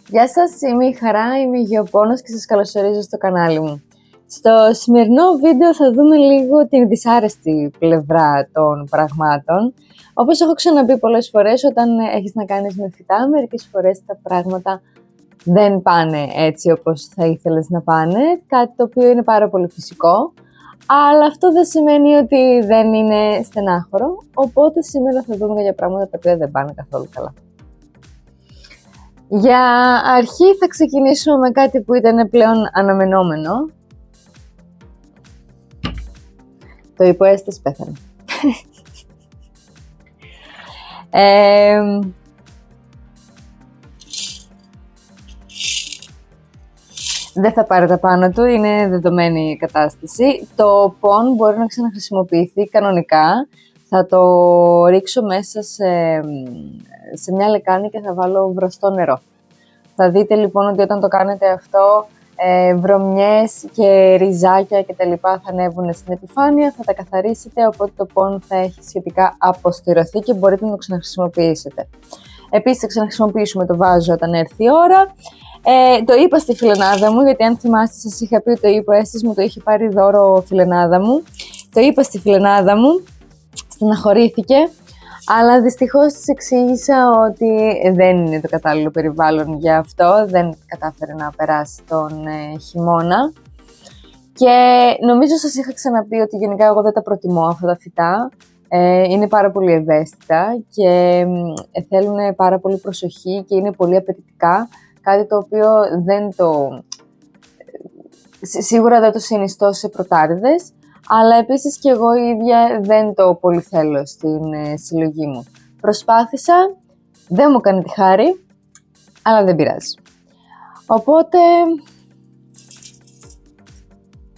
Γεια σας, είμαι η Χαρά, είμαι η Γεωπόνος και σας καλωσορίζω στο κανάλι μου. Στο σημερινό βίντεο θα δούμε λίγο την δυσάρεστη πλευρά των πραγμάτων. Όπως έχω ξαναπεί πολλές φορές, όταν έχεις να κάνεις με φυτά, μερικές φορές τα πράγματα δεν πάνε έτσι όπως θα ήθελες να πάνε, κάτι το οποίο είναι πάρα πολύ φυσικό, αλλά αυτό δεν σημαίνει ότι δεν είναι στενάχωρο, οπότε σήμερα θα δούμε για πράγματα τα οποία δεν πάνε καθόλου καλά. Για αρχή θα ξεκινήσουμε με κάτι που ήταν πλέον αναμενόμενο. Το υποαίσθηση πέθανε. Δεν θα πάρει τα πάνω του, είναι δεδομένη η κατάσταση. Το πον μπορεί να ξαναχρησιμοποιηθεί κανονικά. Θα το ρίξω μέσα σε μια λεκάνη και θα βάλω βρωστό νερό. Θα δείτε λοιπόν ότι όταν το κάνετε αυτό, βρωμιές και ριζάκια και τα λοιπά θα ανέβουν στην επιφάνεια, θα τα καθαρίσετε, οπότε το πον θα έχει σχετικά αποστηρωθεί και μπορείτε να το ξαναχρησιμοποιήσετε. Επίσης θα ξαναχρησιμοποιήσουμε το βάζο όταν έρθει η ώρα. Το είπα στη φιλενάδα μου, γιατί αν θυμάστε σας είχα πει ότι το υποαίσθηση μου το είχε πάρει δώρο φιλενάδα μου. Το είπα στη φιλενάδα μου, στεναχωρήθηκε, αλλά δυστυχώς της εξήγησα ότι δεν είναι το κατάλληλο περιβάλλον για αυτό, δεν κατάφερε να περάσει τον χειμώνα. Και νομίζω σας είχα ξαναπεί ότι γενικά εγώ δεν τα προτιμώ αυτά τα φυτά. Είναι πάρα πολύ ευαίσθητα και θέλουν πάρα πολύ προσοχή και είναι πολύ απαιτητικά, κάτι το οποίο σίγουρα δεν το συνιστώ σε πρωτάριδες, αλλά επίσης και εγώ η ίδια δεν το πολύ θέλω στην συλλογή μου. Προσπάθησα, δεν μου έκανε τη χάρη, αλλά δεν πειράζει. Οπότε,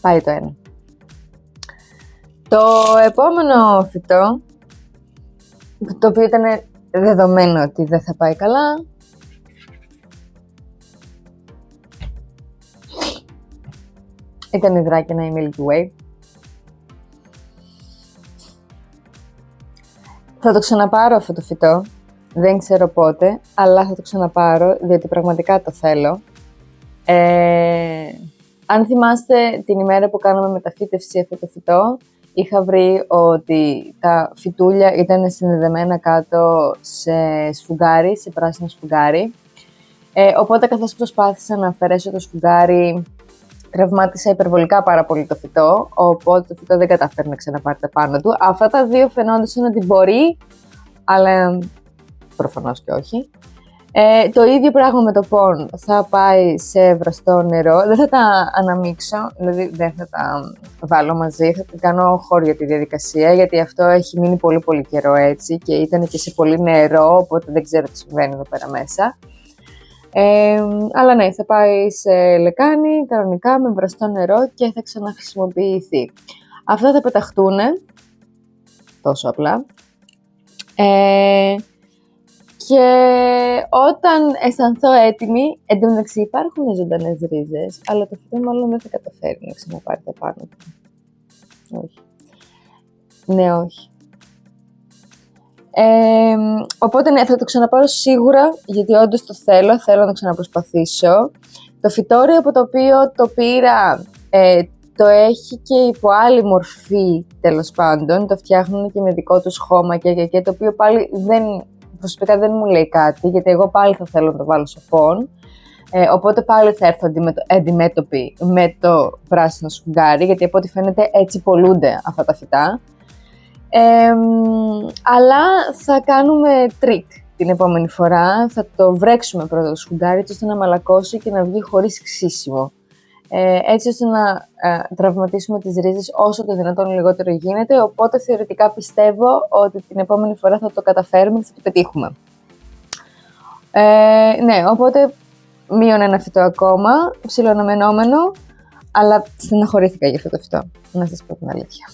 πάει το ένα. Το επόμενο φυτό, το οποίο ήταν δεδομένο ότι δεν θα πάει καλά, ήταν η δράκαινα η Milky Way. Θα το ξαναπάρω αυτό το φυτό, δεν ξέρω πότε, αλλά θα το ξαναπάρω, διότι πραγματικά το θέλω. Αν θυμάστε την ημέρα που κάναμε μεταφύτευση αυτό το φυτό, είχα βρει ότι τα φυτούλια ήταν συνδεδεμένα κάτω σε σφουγγάρι, σε πράσινο σφουγγάρι. Οπότε καθώς προσπάθησα να αφαιρέσω το σφουγγάρι, τραυμάτισα υπερβολικά πάρα πολύ το φυτό, οπότε το φυτό δεν καταφέρει να ξαναπάρει τα πάνω του. Αυτά τα δύο φαινόντουσαν ότι μπορεί, αλλά προφανώς και όχι. Το ίδιο πράγμα με το πον θα πάει σε βραστό νερό. Δεν θα τα αναμίξω, δηλαδή δεν θα τα βάλω μαζί, θα κάνω χώρια τη διαδικασία, γιατί αυτό έχει μείνει πολύ πολύ καιρό έτσι και ήταν και σε πολύ νερό, οπότε δεν ξέρω τι συμβαίνει εδώ πέρα μέσα. Αλλά ναι, θα πάει σε λεκάνη κανονικά με βραστό νερό και θα ξαναχρησιμοποιηθεί. Αυτά θα πεταχτούν τόσο απλά. Και όταν αισθανθώ έτοιμη, εντωμεταξύ υπάρχουν ζωντανές ρίζες, αλλά το φυτό μάλλον δεν θα καταφέρει να ξαναπάρει τα πάνω του. Όχι. Ναι, όχι. Οπότε ναι, θα το ξαναπάρω σίγουρα, γιατί όντως το θέλω να ξαναπροσπαθήσω. Το φυτόριο από το οποίο το πήρα το έχει και υπό άλλη μορφή, τέλος πάντων, το φτιάχνουν και με δικό τους χώμα και το οποίο πάλι προσωπικά δεν μου λέει κάτι, γιατί εγώ πάλι θα θέλω να το βάλω στο πον, οπότε πάλι θα έρθω αντιμέτωπη με το πράσινο σφουγγάρι, γιατί από ό,τι φαίνεται έτσι πολλούνται αυτά τα φυτά. Αλλά θα κάνουμε τρίκ την επόμενη φορά, θα το βρέξουμε πρώτα το σφουγγάρι έτσι ώστε να μαλακώσει και να βγει χωρίς ξύσιμο, έτσι ώστε να τραυματίσουμε τις ρίζες όσο το δυνατόν λιγότερο γίνεται, οπότε θεωρητικά πιστεύω ότι την επόμενη φορά θα το καταφέρουμε και θα το πετύχουμε. Ναι, οπότε μείον ένα φυτό ακόμα, ψιλοαναμενόμενο, αλλά στεναχωρήθηκα για αυτό το φυτό, να σας πω την αλήθεια.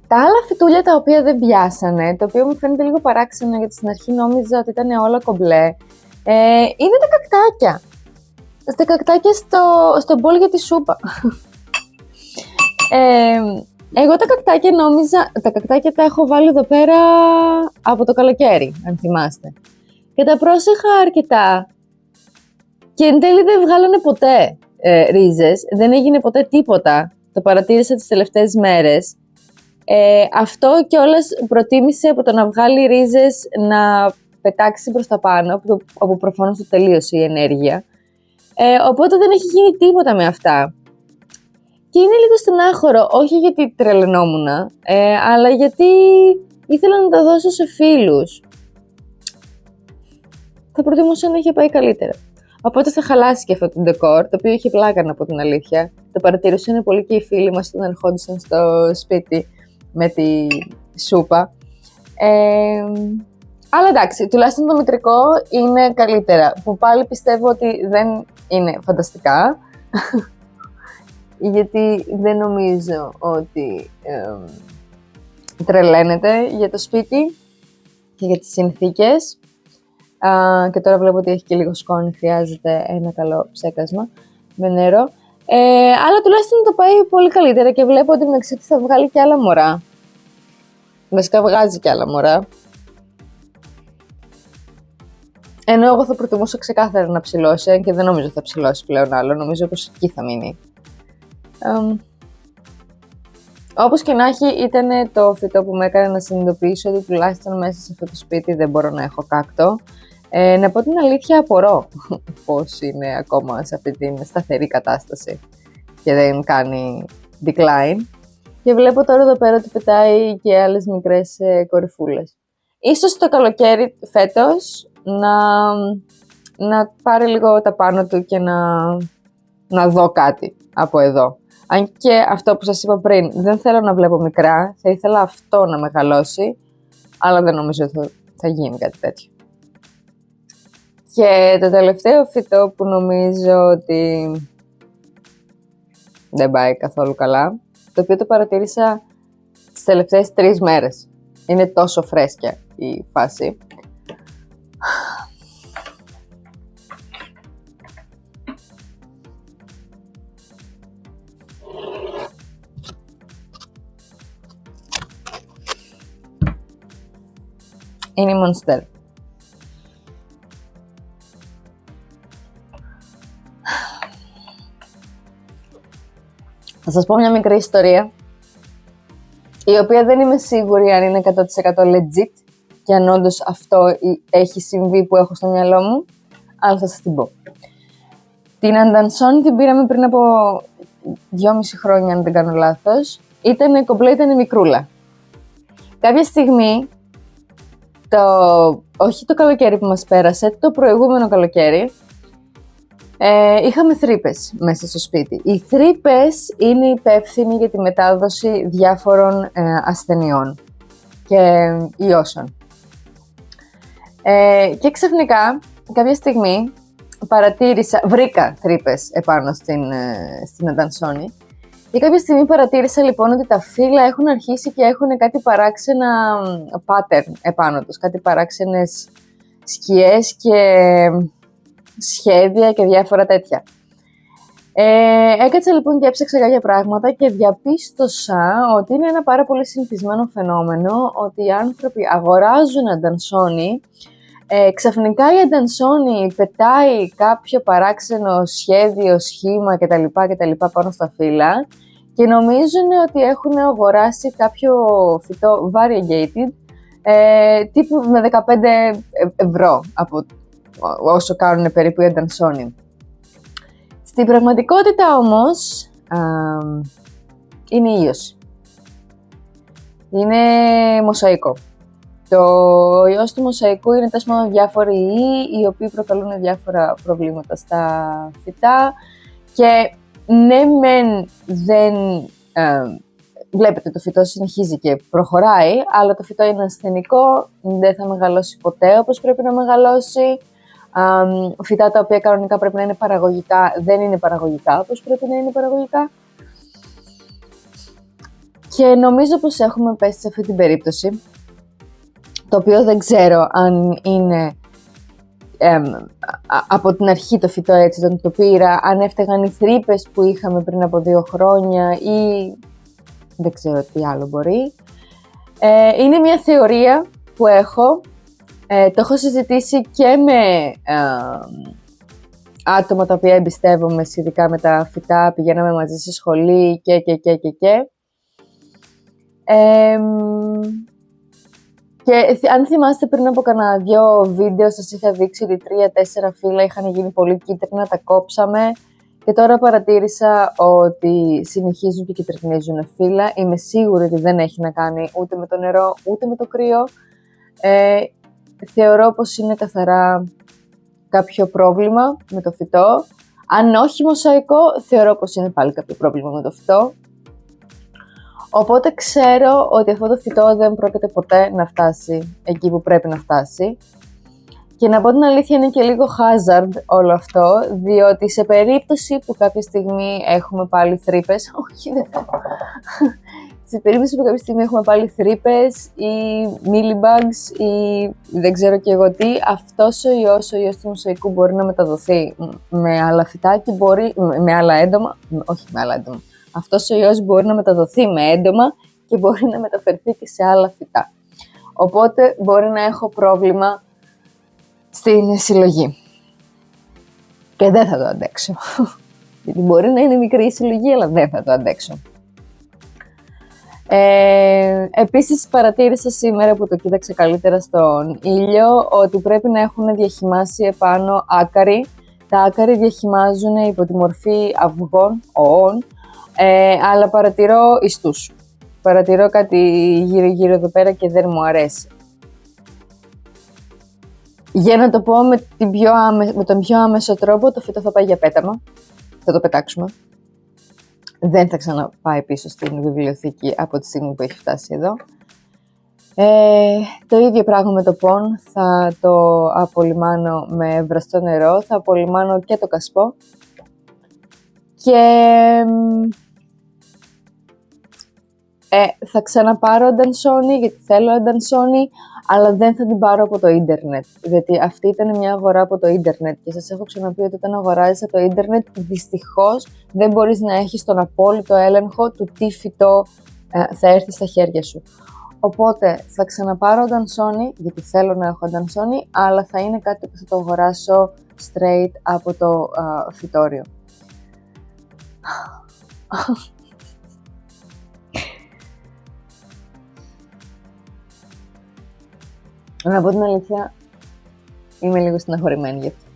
Τα άλλα φυτούλια τα οποία δεν πιάσανε, το οποίο μου φαίνεται λίγο παράξενο γιατί στην αρχή νόμιζα ότι ήταν όλα κομπλέ, είναι τα κακτάκια. Τα κακτάκια στο μπολ για τη σούπα. Εγώ τα κακτάκια νόμιζα, τα κακτάκια τα έχω βάλει εδώ πέρα από το καλοκαίρι, αν θυμάστε. Και τα πρόσεχα αρκετά και εν τέλει δεν βγάλανε ποτέ ρίζες, δεν έγινε ποτέ τίποτα. Το παρατήρησα τις τελευταίες μέρες. Αυτό κιόλας προτίμησε από το να βγάλει ρίζες να πετάξει προς τα πάνω, όπου προφανώς το τελείωσε η ενέργεια. Οπότε δεν έχει γίνει τίποτα με αυτά. Και είναι λίγο στενάχωρο, όχι γιατί τρελαινόμουν, αλλά γιατί ήθελα να τα δώσω σε φίλους. Θα προτιμούσα να είχε πάει καλύτερα. Οπότε θα χαλάσει και αυτό το ντεκόρ, το οποίο είχε πλάκα να πω την αλήθεια. Το παρατηρούσαν πολύ και οι φίλοι μας όταν ερχόντουσαν στο σπίτι με τη σούπα. Αλλά εντάξει, τουλάχιστον το μητρικό είναι καλύτερα. Που πάλι πιστεύω ότι δεν είναι φανταστικά. Γιατί δεν νομίζω ότι τρελαίνεται για το σπίτι και για τις συνθήκες. Και τώρα βλέπω ότι έχει και λίγο σκόνη, χρειάζεται ένα καλό ψέκασμα με νερό. Αλλά τουλάχιστον το πάει πολύ καλύτερα και βλέπω ότι μεταξύ θα βγάλει και άλλα μωρά. Βασικά βγάζει και άλλα μωρά. Ενώ εγώ θα προτιμούσα ξεκάθαρα να ψηλώσει, και δεν νομίζω θα ψηλώσει πλέον άλλο, νομίζω πως εκεί θα μείνει. Όπως και να έχει, ήταν το φυτό που με έκανε να συνειδητοποιήσω ότι τουλάχιστον μέσα σε αυτό το σπίτι δεν μπορώ να έχω κάκτο. Να πω την αλήθεια, απορώ πώς είναι ακόμα σε αυτή την σταθερή κατάσταση και δεν κάνει decline. Και βλέπω τώρα εδώ πέρα ότι πετάει και άλλες μικρές κορυφούλες. Ίσως το καλοκαίρι φέτος να πάρει λίγο τα πάνω του και να δω κάτι από εδώ. Αν και αυτό που σας είπα πριν, δεν θέλω να βλέπω μικρά, θα ήθελα αυτό να μεγαλώσει, αλλά δεν νομίζω ότι θα γίνει κάτι τέτοιο. Και το τελευταίο φυτό που νομίζω ότι δεν πάει καθόλου καλά, το οποίο το παρατήρησα τις τελευταίες 3 μέρες. Είναι τόσο φρέσκια η φάση. Είναι η Monstera. Θα σας πω μια μικρή ιστορία, η οποία δεν είμαι σίγουρη αν είναι 100% legit και αν όντως αυτό έχει συμβεί που έχω στο μυαλό μου, αλλά θα σας την πω. Την Αντανσόνη την πήραμε πριν από 2,5 χρόνια, αν δεν κάνω λάθος. Ήταν μικρούλα. Κάποια στιγμή, όχι το καλοκαίρι που μας πέρασε, το προηγούμενο καλοκαίρι, είχαμε θρύπες μέσα στο σπίτι. Οι θρύπες είναι υπεύθυνοι για τη μετάδοση διάφορων ασθενειών και ιώσεων. Και ξαφνικά, κάποια στιγμή, βρήκα θρύπες επάνω στην Αντανσόνη και κάποια στιγμή παρατήρησα λοιπόν ότι τα φύλλα έχουν αρχίσει και έχουν κάτι παράξενα pattern επάνω τους, κάτι παράξενες σκιές και σχέδια και διάφορα τέτοια. Έκατσα λοιπόν και έψαξα κάποια πράγματα και διαπίστωσα ότι είναι ένα πάρα πολύ συνηθισμένο φαινόμενο ότι οι άνθρωποι αγοράζουν Αντανσόνη, ξαφνικά η Αντανσόνη πετάει κάποιο παράξενο σχέδιο, σχήμα κτλ. Πάνω στα φύλλα και νομίζουν ότι έχουν αγοράσει κάποιο φυτό variegated τύπου με 15 ευρώ από όσο κάνουν περίπου οι Αντανσόνη. Στην πραγματικότητα όμως είναι ίωση. Είναι μοσαϊκό. Το ιός του μοσαϊκού είναι τέσσερα διάφοροι ιοί οι οποίοι προκαλούν διάφορα προβλήματα στα φυτά και ναι μεν δεν βλέπετε το φυτό συνεχίζει και προχωράει, αλλά το φυτό είναι ασθενικό, δεν θα μεγαλώσει ποτέ όπως πρέπει να μεγαλώσει. Φυτά τα οποία κανονικά πρέπει να είναι παραγωγικά δεν είναι παραγωγικά όπως πρέπει να είναι παραγωγικά. Και νομίζω πως έχουμε πέσει σε αυτή την περίπτωση, το οποίο δεν ξέρω αν είναι από την αρχή το φυτό έτσι όταν το πήρα, αν έφταιγαν οι θρύπες που είχαμε πριν από 2 χρόνια ή δεν ξέρω τι άλλο μπορεί. Είναι μια θεωρία που έχω, το έχω συζητήσει και με άτομα τα οποία εμπιστεύομαι σχετικά με τα φυτά, πηγαίναμε μαζί στη σχολή και. Και αν θυμάστε πριν από κανένα 2 βίντεο σας είχα δείξει ότι 3-4 φύλλα είχαν γίνει πολύ κίτρινα, τα κόψαμε και τώρα παρατήρησα ότι συνεχίζουν και κυτρινίζουν φύλλα. Είμαι σίγουρη ότι δεν έχει να κάνει ούτε με το νερό ούτε με το κρύο. Θεωρώ πως είναι καθαρά κάποιο πρόβλημα με το φυτό. Αν όχι μοσαϊκό, θεωρώ πως είναι πάλι κάποιο πρόβλημα με το φυτό. Οπότε ξέρω ότι αυτό το φυτό δεν πρόκειται ποτέ να φτάσει εκεί που πρέπει να φτάσει. Και να πω την αλήθεια, είναι και λίγο hazard όλο αυτό, διότι σε περίπτωση που κάποια στιγμή έχουμε πάλι θρύπες, όχι δεν θα σε περίπτωση που κάποια στιγμή έχουμε πάλι θρύπες ή millibugs ή δεν ξέρω και εγώ τι, αυτός ο ιός του μοσαϊκού μπορεί να μεταδοθεί με άλλα φυτά και μπορεί, με άλλα έντομα, όχι με άλλα έντομα. Αυτός ο ιός μπορεί να μεταδοθεί με έντομα και μπορεί να μεταφερθεί και σε άλλα φυτά. Οπότε μπορεί να έχω πρόβλημα στην συλλογή. Και δεν θα το αντέξω. Γιατί μπορεί να είναι μικρή η συλλογή, αλλά δεν θα το αντέξω. Επίσης παρατήρησα σήμερα που το κοίταξα καλύτερα στον ήλιο ότι πρέπει να έχουν διαχυμάσει επάνω άκαροι. Τα άκαροι διαχυμάζουν υπό τη μορφή αυγών, οών, αλλά παρατηρώ ιστούς. Παρατηρώ κάτι γύρω εδώ πέρα και δεν μου αρέσει. Για να το πω με τον πιο άμεσο τρόπο, το φυτό θα πάει για πέταμα. Θα το πετάξουμε. Δεν θα ξαναπάει πίσω στην βιβλιοθήκη από τη στιγμή που έχει φτάσει εδώ. Το ίδιο πράγμα με το πον, θα το απολυμάνω με βραστό νερό, θα απολυμάνω και το κασπό. Και θα ξαναπάρω ντανσόνι, γιατί θέλω ντανσόνι, αλλά δεν θα την πάρω από το ίντερνετ, διότι αυτή ήταν μια αγορά από το ίντερνετ και σας έχω ξαναπεί ότι όταν αγοράζεις από το ίντερνετ, δυστυχώς δεν μπορείς να έχεις τον απόλυτο έλεγχο του τι φυτό θα έρθει στα χέρια σου. Οπότε θα ξαναπάρω ντανσόνι, γιατί θέλω να έχω ντανσόνι, αλλά θα είναι κάτι που θα το αγοράσω straight από το φυτόριο. Να πω την αλήθεια, είμαι λίγο στεναχωρημένη γι' αυτό.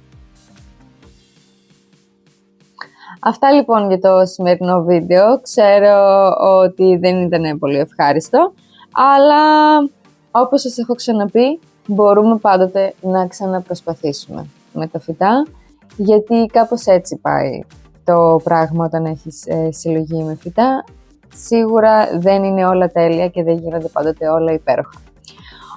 Αυτά λοιπόν για το σημερινό βίντεο. Ξέρω ότι δεν ήταν πολύ ευχάριστο, αλλά όπως σας έχω ξαναπεί, μπορούμε πάντοτε να ξαναπροσπαθήσουμε με τα φυτά, γιατί κάπως έτσι πάει το πράγμα όταν έχεις συλλογή με φυτά. Σίγουρα δεν είναι όλα τέλεια και δεν γίνονται πάντοτε όλα υπέροχα.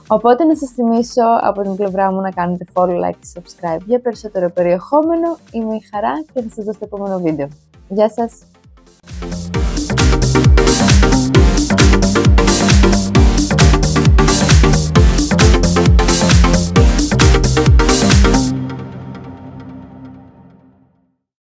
Οπότε να σας θυμίσω από την πλευρά μου να κάνετε follow, like και subscribe για περισσότερο περιεχόμενο. Είμαι η Χαρά και θα σας δω στο επόμενο βίντεο. Γεια σας!